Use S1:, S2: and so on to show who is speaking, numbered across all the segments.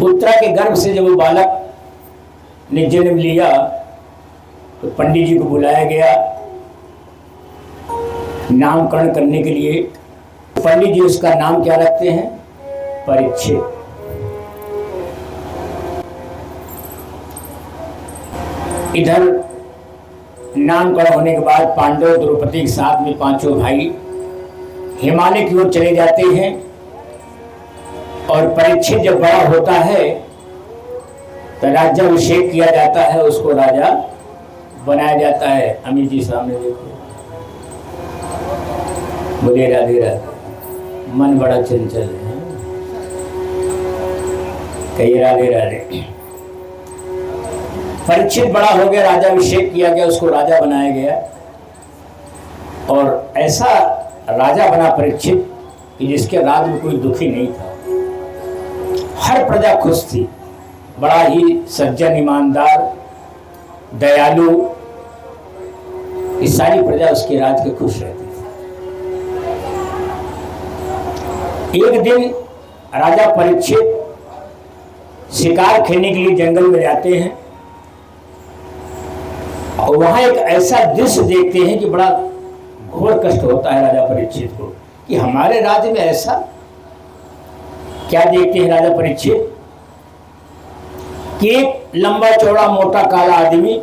S1: उत्तरा के गर्भ से जब वो बालक ने जन्म लिया तो पंडित जी को बुलाया गया नामकरण करने के लिए। पंडित जी उसका नाम क्या रखते हैं? परीक्षित। इधर नामकरण होने के बाद पांडव द्रौपदी के साथ में पांचों भाई हिमालय की ओर चले जाते हैं और परीक्षित जब बड़ा होता है तो राज्याभिषेक किया जाता है, उसको राजा बनाया जाता है। अमित जी सामने देखो, बोले राधे राधे। मन बड़ा चंचल है, कहिए राधे राधे। परीक्षित बड़ा हो गया, राज्याभिषेक किया गया, उसको राजा बनाया गया और ऐसा राजा बना परीक्षित कि जिसके राज में कोई दुखी नहीं था, हर प्रजा खुश थी। बड़ा ही सज्जन, ईमानदार, दयालु, ये सारी प्रजा उसके राज के खुश रहती थी। एक दिन राजा परीक्षित शिकार खेलने के लिए जंगल में जाते हैं और वहां एक ऐसा दृश्य देखते हैं कि बड़ा घोर कष्ट होता है राजा परीक्षित को कि हमारे राज्य में ऐसा क्या देखते हैं राजा परीक्षित कि एक लंबा चौड़ा मोटा काला आदमी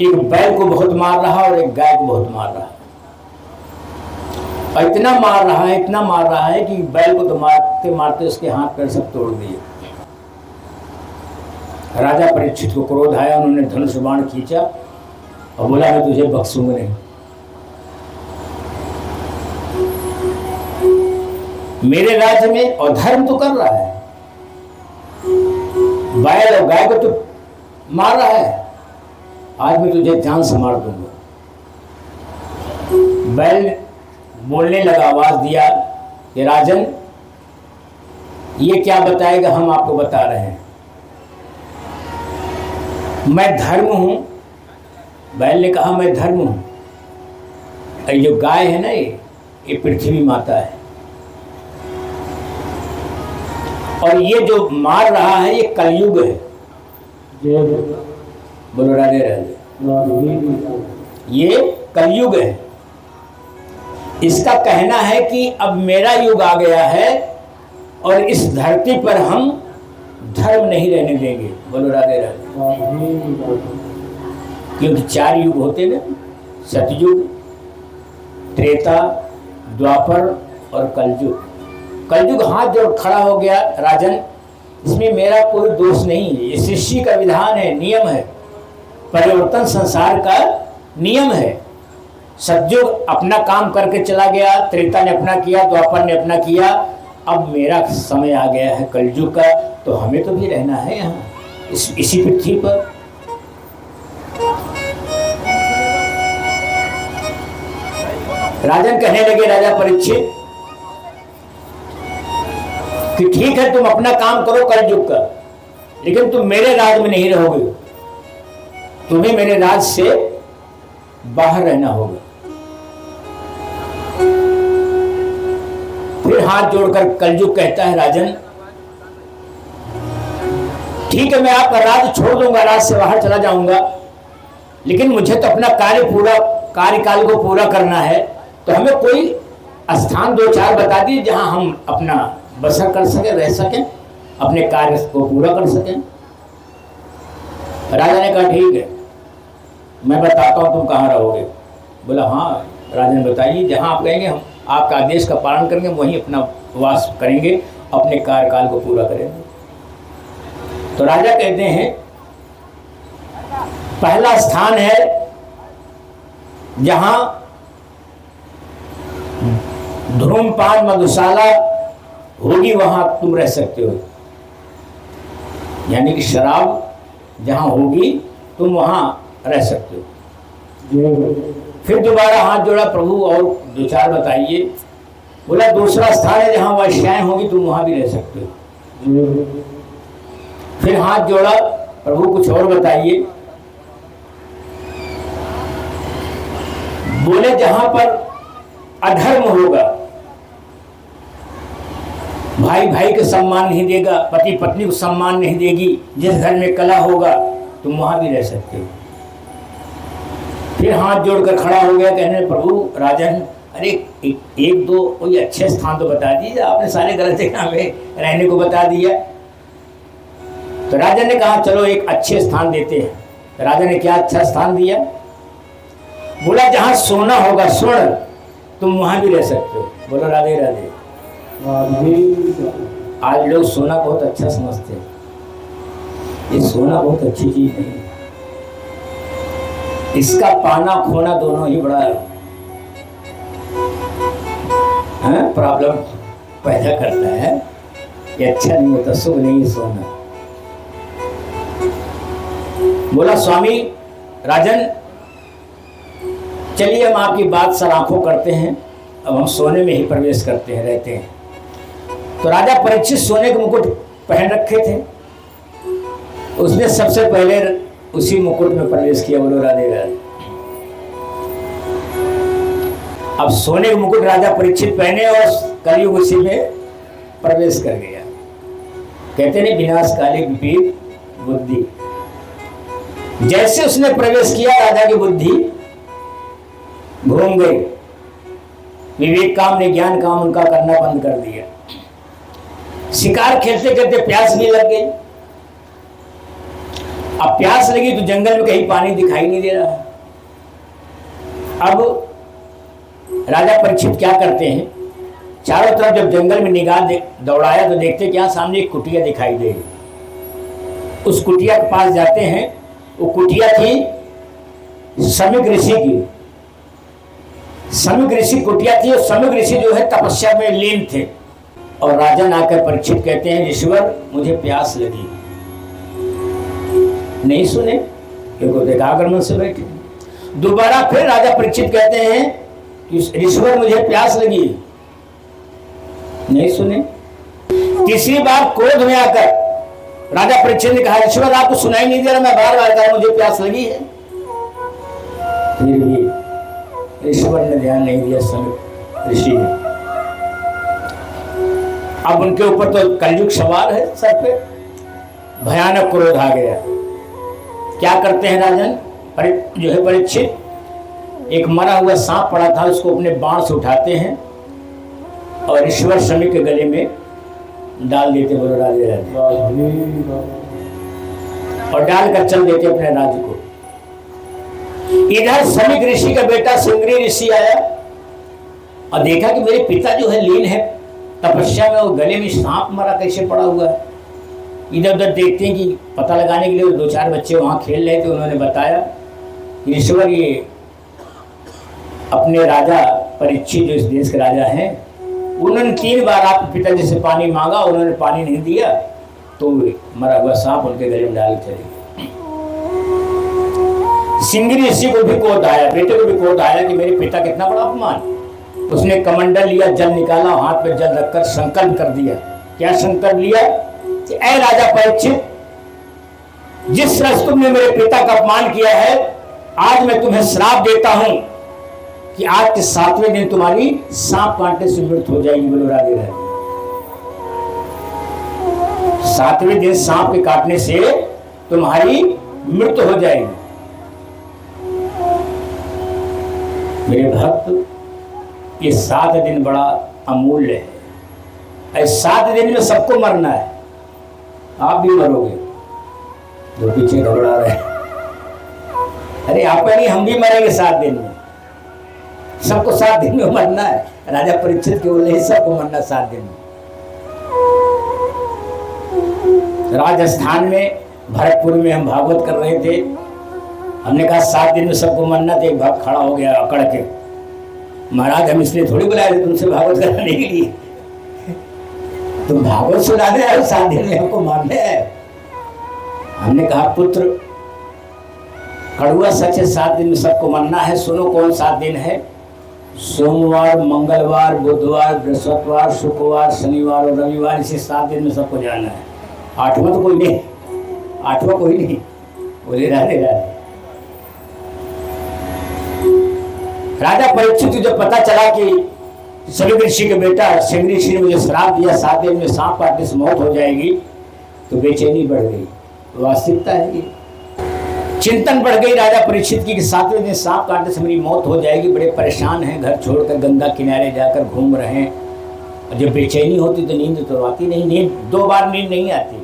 S1: एक बैल को बहुत मार रहा और एक गाय को बहुत मार रहा है। और इतना मार रहा है कि बैल को तो मारते मारते उसके हाथ पैर सब तोड़ दिए। राजा परीक्षित को क्रोध आया, उन्होंने धनुष बाण खींचा और बोला मैं तुझे बख्शूंगा नहीं। मेरे राज्य में अधर्म तो कर रहा है, बैल और गाय को तो मार रहा है, आज मैं तुझे जान से मार दूंगा। बैल बोलने लगा, आवाज दिया कि राजन ये क्या बताएगा, हम आपको बता रहे हैं। मैं धर्म हूं। बैल ने कहा मैं धर्म हूं। ये जो गाय है ना, ये पृथ्वी माता है और ये जो मार रहा है ये कलयुग है। बोलो राधे राधे। ये कलयुग है। इसका कहना है कि अब मेरा युग आ गया है और इस धरती पर हम धर्म नहीं रहने देंगे। बोलो राधे राधे। क्योंकि 4 युग होते ना, सतयुग, त्रेता, द्वापर और कलयुग। कलयुग हाथ जोड़ खड़ा हो गया, राजन इसमें मेरा कोई दोष नहीं है, ये सृष्टि का विधान है, नियम है, परिवर्तन संसार का नियम है। सतयुग अपना काम करके चला गया, त्रेता ने अपना किया, द्वापर ने अपना किया, अब मेरा समय आ गया है कलयुग का, तो हमें तो भी रहना है यहाँ इसी पृथ्वी पर। राजन कहने लगे राजा परीक्षित कि ठीक है तुम अपना काम करो कलयुग का, लेकिन तुम मेरे राज में नहीं रहोगे, तुम्हें मेरे राज से बाहर रहना होगा। फिर हाथ जोड़कर कलयुग कहता है राजन ठीक है मैं आपका राज छोड़ दूंगा, राज से बाहर चला जाऊंगा, लेकिन मुझे तो अपना कार्यकाल को पूरा करना है, तो हमें कोई स्थान 2-4 बता दिए जहां हम अपना बसर कर सके, रह सकें, अपने कार्य को पूरा कर सकें। राजा ने कहा ठीक है मैं बताता हूं तुम कहाँ रहोगे। बोला हाँ राजन बताइए, जहां आप कहेंगे हम आपका आदेश का पालन करेंगे, वहीं अपना वास करेंगे, अपने कार्यकाल को पूरा करेंगे। तो राजा कहते हैं पहला स्थान है जहां धूमपान मधुशाला होगी, वहां तुम रह सकते हो, यानी कि शराब जहां होगी तुम वहां रह सकते हो। फिर दोबारा हाथ जोड़ा, प्रभु और 2-4 बताइए। बोला दूसरा स्थान है जहां वैश्याएं होगी, तुम वहां भी रह सकते हो। फिर हाथ जोड़ा, प्रभु कुछ और बताइए। बोले जहां पर अधर्म होगा, भाई भाई को सम्मान नहीं देगा, पति पत्नी को सम्मान नहीं देगी, जिस घर में कला होगा तुम वहां भी रह सकते हो। फिर हाथ जोड़कर खड़ा हो गया कहने, प्रभु राजन, अरे एक दो कोई अच्छे स्थान तो बता दीजिए, आपने सारे गलत जगह में रहने को बता दिया। तो राजा ने कहा चलो एक अच्छे स्थान देते हैं। तो राजा ने क्या अच्छा स्थान दिया? बोला जहां सोना होगा, स्वर्ण, तुम वहां भी रह सकते हो। बोलो राधे राधे। आज लोग सोना बहुत अच्छा समझते हैं, ये सोना बहुत अच्छी चीज नहीं है। इसका पाना खोना दोनों ही बड़ा प्रॉब्लम पैदा करता है। ये अच्छा नहीं होता, शुभ नहीं है सोना। बोला स्वामी राजन, चलिए हम आपकी बात सराखों करते हैं, अब हम सोने में ही प्रवेश करते हैं, रहते हैं। तो राजा परीक्षित सोने के मुकुट पहन रखे थे, उसने सबसे पहले उसी मुकुट में प्रवेश किया। बोलो राधे राधे। अब सोने के मुकुट राजा परीक्षित पहने और कलयुग उसी में प्रवेश कर गया। कहते नहीं विनाशकाली विपरीत बुद्धि। जैसे उसने प्रवेश किया राजा की बुद्धि घूम गई, विवेक काम ने ज्ञान काम उनका करना बंद कर दिया। शिकार खेलते खेलते प्यास भी लग गई। अब प्यास लगी तो जंगल में कहीं पानी दिखाई नहीं दे रहा। अब राजा परीक्षित क्या करते हैं, चारों तरफ जब जंगल में निगाह दौड़ाया तो देखते क्या सामने एक कुटिया दिखाई दे रही। उस कुटिया के पास जाते हैं। वो कुटिया थी समीक ऋषि की। समीक ऋषि कुटिया थी और समीक ऋषि जो है तपस्या में लीन थे। और राजन आकर परीक्षित कहते हैं, ईश्वर मुझे प्यास लगी। नहीं सुने, क्योंकि देखागर मन से बैठे। दोबारा फिर राजा परीक्षित कहते हैं कि ईश्वर मुझे प्यास लगी। नहीं सुने। तीसरी बार क्रोध में आकर राजा परीक्षित ने कहा, ईश्वर आपको सुनाई नहीं दे रहा, मैं बार बार कहा मुझे प्यास लगी है। फिर भी ईश्वर ने ध्यान नहीं दिया समीक ऋषि ने। अब उनके ऊपर तो कलयुग सवार है सर पे, भयानक क्रोध आ गया। क्या करते हैं राजन जो है परीक्षित, एक मरा हुआ सांप पड़ा था उसको अपने बाण से उठाते हैं और ईश्वर समीक के गले में डाल देते। बोलो राधे राधे। और डालकर चल देते अपने राज्य को। इधर समीक ऋषि का बेटा सिंगरी ऋषि आया और देखा कि मेरे पिता जो है लीन है तपस्या में, वो गले में सांप मरा कैसे पड़ा हुआ है। इधर उधर देखते हैं कि पता लगाने के लिए दो चार बच्चे वहां खेल रहे थे। उन्होंने बताया कि ईश्वर ये अपने राजा परीक्षित जो इस देश के राजा हैं, उन्होंने 3 बार आपके पिताजी से पानी मांगा, उन्होंने पानी नहीं दिया तो मरा हुआ सांप उनके गले में डाल चले गए। सिंगरी ऋषि को भी क्रोध आया, बेटे को भी क्रोध आया कि मेरे पिता कितना बड़ा अपमान। उसने कमंडल लिया, जल निकाला, हाथ में जल रखकर संकल्प कर दिया। क्या संकल्प लिया कि ऐ राजा परीक्षित, जिस तरह तुमने मेरे पिता का अपमान किया है, आज मैं तुम्हें श्राप देता हूं कि आज के 7वें दिन तुम्हारी सांप काटने से मृत्यु हो जाएगी। बोलो राधे राधे। 7वें दिन सांप के काटने से तुम्हारी मृत्यु हो जाएगी। मेरे भक्त, ये 7 दिन बड़ा अमूल्य है। 7 दिन में सबको मरना है, आप भी मरोगे। जो पीछे घबरा रहे हैं, अरे आप नहीं, हम भी मरेंगे 7 दिन में। सबको 7 दिन में मरना है। राजा परीक्षित के बोले सबको मरना 7 दिन में। राजस्थान में भरतपुर में हम भागवत कर रहे थे। हमने कहा 7 दिन में सबको मरना। तो एक भक्त खड़ा हो गया अकड़ के, महाराज हम इसलिए थोड़ी बुलाए थे तुमसे भागवत कराने के लिए, तुम भागवत सुनाने आए 7 दिन में हमको मारने आए। हमने कहा पुत्र, कड़ुआ सच है, 7 दिन में सबको मरना है। सुनो कौन 7 दिन है। सोमवार, मंगलवार, बुधवार, बृहस्पतिवार, शुक्रवार, शनिवार और रविवार। इसी 7 दिन में सबको जाना है। 8वां तो कोई नहीं, 8वां कोई नहीं। बोले राधे राधे। राजा परीक्षित को जब पता चला कि सलूक ऋषि के बेटा सिंह ऋषि ने मुझे श्राप दिया, 7 दिन में सांप काटने से मौत हो जाएगी, तो बेचैनी बढ़ गई। वास्तविकता है ये। चिंतन बढ़ गई राजा परीक्षित की कि 7वें दिन सांप काटने से मेरी मौत हो जाएगी। बड़े परेशान हैं, घर छोड़कर गंगा किनारे जाकर घूम रहे हैं। और जब बेचैनी होती तो नींद तो आती नहीं, नींद 2 बार नींद नहीं आती।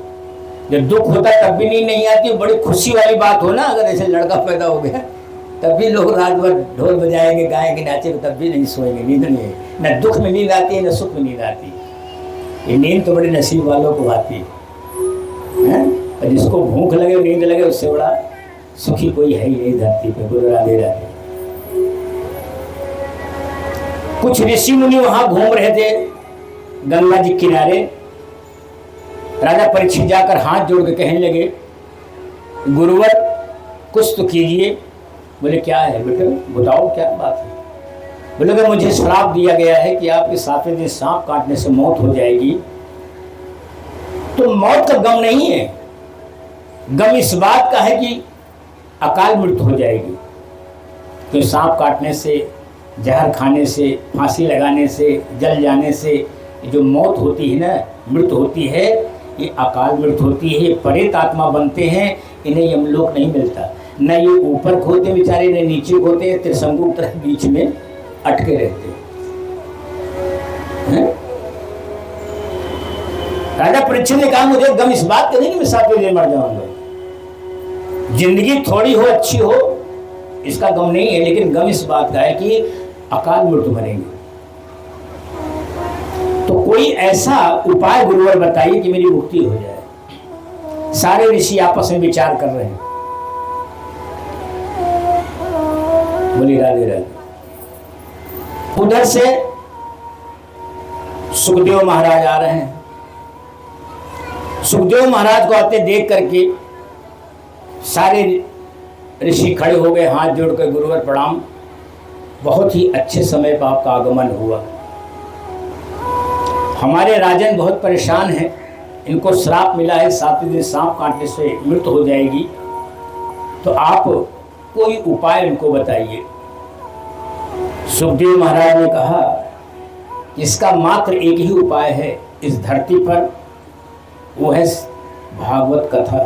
S1: जब दुख होता है तब भी नींद नहीं आती। बड़ी खुशी वाली बात हो ना, अगर ऐसे लड़का पैदा हो गया तब भी लोग रात भर ढोल बजाएंगे, गाएंगे, नाचेंगे, तब भी नहीं सोएंगे, नींद नहीं है। न दुख में नींद आती है न सुख में नींद आती है। ये नींद तो बड़े नसीब वालों को आती है। और जिसको भूख लगे नींद लगे उससे बड़ा सुखी कोई है ही नहीं धरती पे। बोलो राधे राधे। कुछ ऋषि मुनि वहां घूम रहे थे गंगा जी किनारे। राजा परीक्षित जाकर हाथ जोड़ के कहने लगे, गुरुवर कुछ तो कीजिए। बोले क्या है बेटे, बताओ क्या बात है। बोले कि मुझे श्राप दिया गया है कि आपके 7वें दिन सांप काटने से मौत हो जाएगी। तो मौत का गम नहीं है, गम इस बात का है कि अकाल मृत्यु हो जाएगी। तो सांप काटने से, जहर खाने से, फांसी लगाने से, जल जाने से जो मौत होती है ना, मृत्यु होती है, ये अकाल मृत्यु होती है। ये परेत आत्मा बनते हैं, इन्हें यमलोक नहीं मिलता। न ये ऊपर खोते बेचारे, न नीचे खोते, त्रिशंकु की तरह बीच में अटके रहते हैं। राजा परीक्षित ने कहा, मुझे गम इस बात का नहीं कि मैं 7वें दिन मर जाऊंगा। जिंदगी थोड़ी हो अच्छी हो इसका गम नहीं है, लेकिन गम इस बात का है कि अकाल मृत्यु मरेंगे। तो कोई ऐसा उपाय गुरुवर बताइए कि मेरी मुक्ति हो जाए। सारे ऋषि आपस में विचार कर रहे हैं। बोली राधे राधे। उधर से सुखदेव महाराज आ रहे हैं। सुखदेव महाराज को आते देख करके सारे ऋषि खड़े हो गए, हाथ जोड़कर गुरुवर प्रणाम। बहुत ही अच्छे समय पर आपका आगमन हुआ। हमारे राजन बहुत परेशान हैं, इनको श्राप मिला है, 7वें दिन सांप काटने से मृत्यु हो जाएगी। तो आप कोई उपाय इनको बताइए। सुखदेव महाराज ने कहा, इसका मात्र एक ही उपाय है इस धरती पर, वो है भागवत कथा।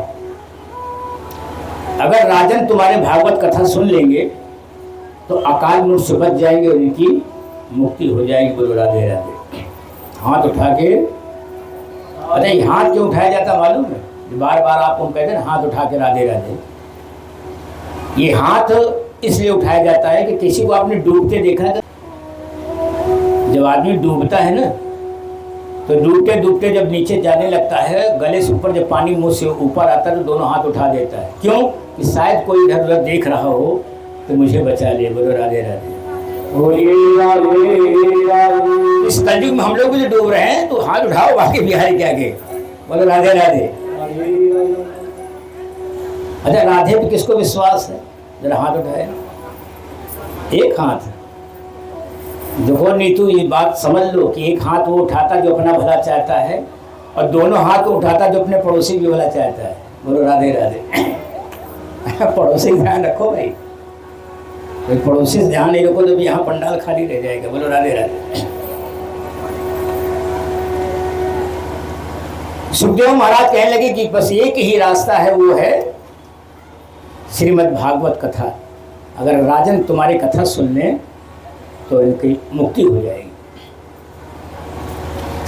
S1: अगर राजन तुम्हारे भागवत कथा सुन लेंगे तो अकाल मृत्यु से बच जाएंगे और इनकी मुक्ति हो जाएगी। बोलो राधे राधे। हाथ उठा के, अरे हाथ क्यों उठाया जाता मालूम है? बार बार आपको हम कहते हैं हाथ उठा के राधे राधे। ये हाथ इसलिए उठाया जाता है कि किसी को आपने डूबते देखा है। जब आदमी डूबता है ना, तो डूबते डूबते जब नीचे जाने लगता है, गले से ऊपर जब पानी मुंह से ऊपर आता है तो दोनों हाथ उठा देता है। क्यों? कि शायद कोई इधर उधर देख रहा हो तो मुझे बचा ले। बोलो राधे राधे। इस कलयुग में हम लोग भी जो डूब रहे हैं, तो हाथ उठाओ बाकी बिहारी के आगे। बोलो राधे राधे। अच्छा, राधे पे किसको विश्वास है? जरा हाथ उठाए। एक हाथ देखो नीतू, ये बात समझ लो कि एक हाथ वो उठाता जो अपना भला चाहता है, और दोनों हाथ को उठाता जो अपने पड़ोसी भी भला चाहता है। बोलो राधे राधे। पड़ोसी ध्यान रखो भाई, पड़ोसी से ध्यान नहीं रखो तो यहाँ पंडाल खाली रह जाएगा। बोलो राधे राधे। सुखदेव महाराज कहने लगे कि बस एक ही रास्ता है, वो है श्रीमद् भागवत कथा। अगर राजन तुम्हारी कथा सुन लें तो इनकी मुक्ति हो जाएगी।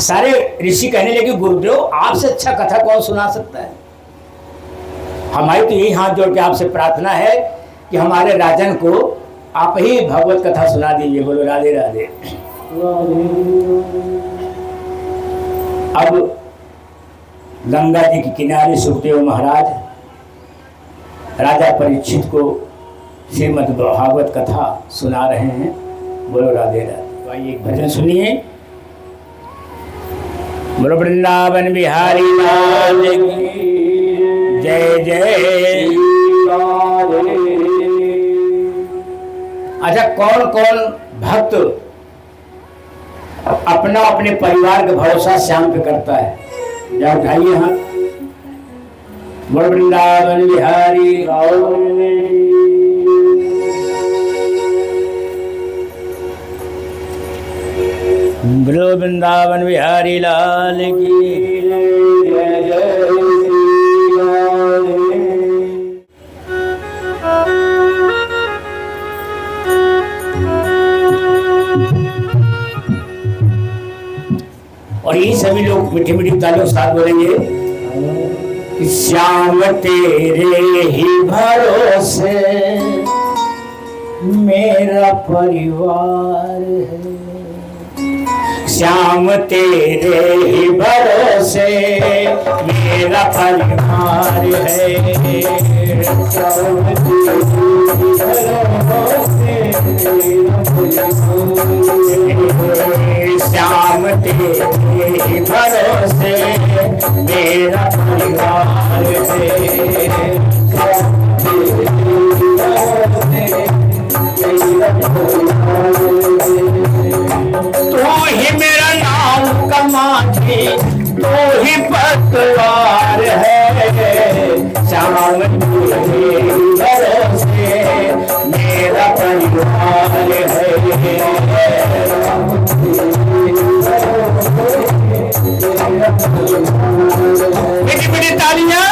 S1: सारे ऋषि कहने लगे, गुरुदेव आपसे अच्छा कथा कौन सुना सकता है? हमारी तो यही हाथ जोड़ के आपसे प्रार्थना है कि हमारे राजन को आप ही भगवत कथा सुना दीजिए। बोलो राधे राधे। अब गंगा जी के किनारे सुखदेव महाराज राजा परीक्षित को श्रीमद् भागवत कथा सुना रहे हैं। बोलो राधे राधे। तो आइए एक भजन सुनिए। बोलो वृंदावन बिहारी लाल की जय जय। अच्छा, कौन कौन भक्त अपना अपने परिवार का भरोसा श्याम पे करता है? या उठाइए हाथ। बोलो वृंदावन बिहारी लाल। बोलो वृंदावन बिहारी लाल की
S2: जय जय श्री राधे।
S1: और ये सभी लोग मीठी मीठी तालियों के साथ बोलेंगे कि श्याम तेरे ही भरोसे मेरा परिवार है, श्याम तेरे ही भरोसे मेरा परिवार है,
S2: श्याम
S1: श्याम तेरे ही भरोसे मेरा परिवार है, तू ही मेरा नाम कमाती, तू ही पतवार है, श्याम तेरे भरोसे मेरा परिवार है। मीठी मीठी तालियां।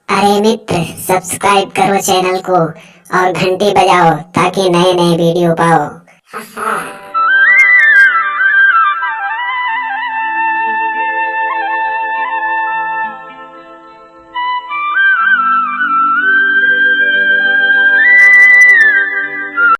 S3: अरे मित्र, सब्सक्राइब करो चैनल को और घंटी बजाओ ताकि नए नए वीडियो पाओ।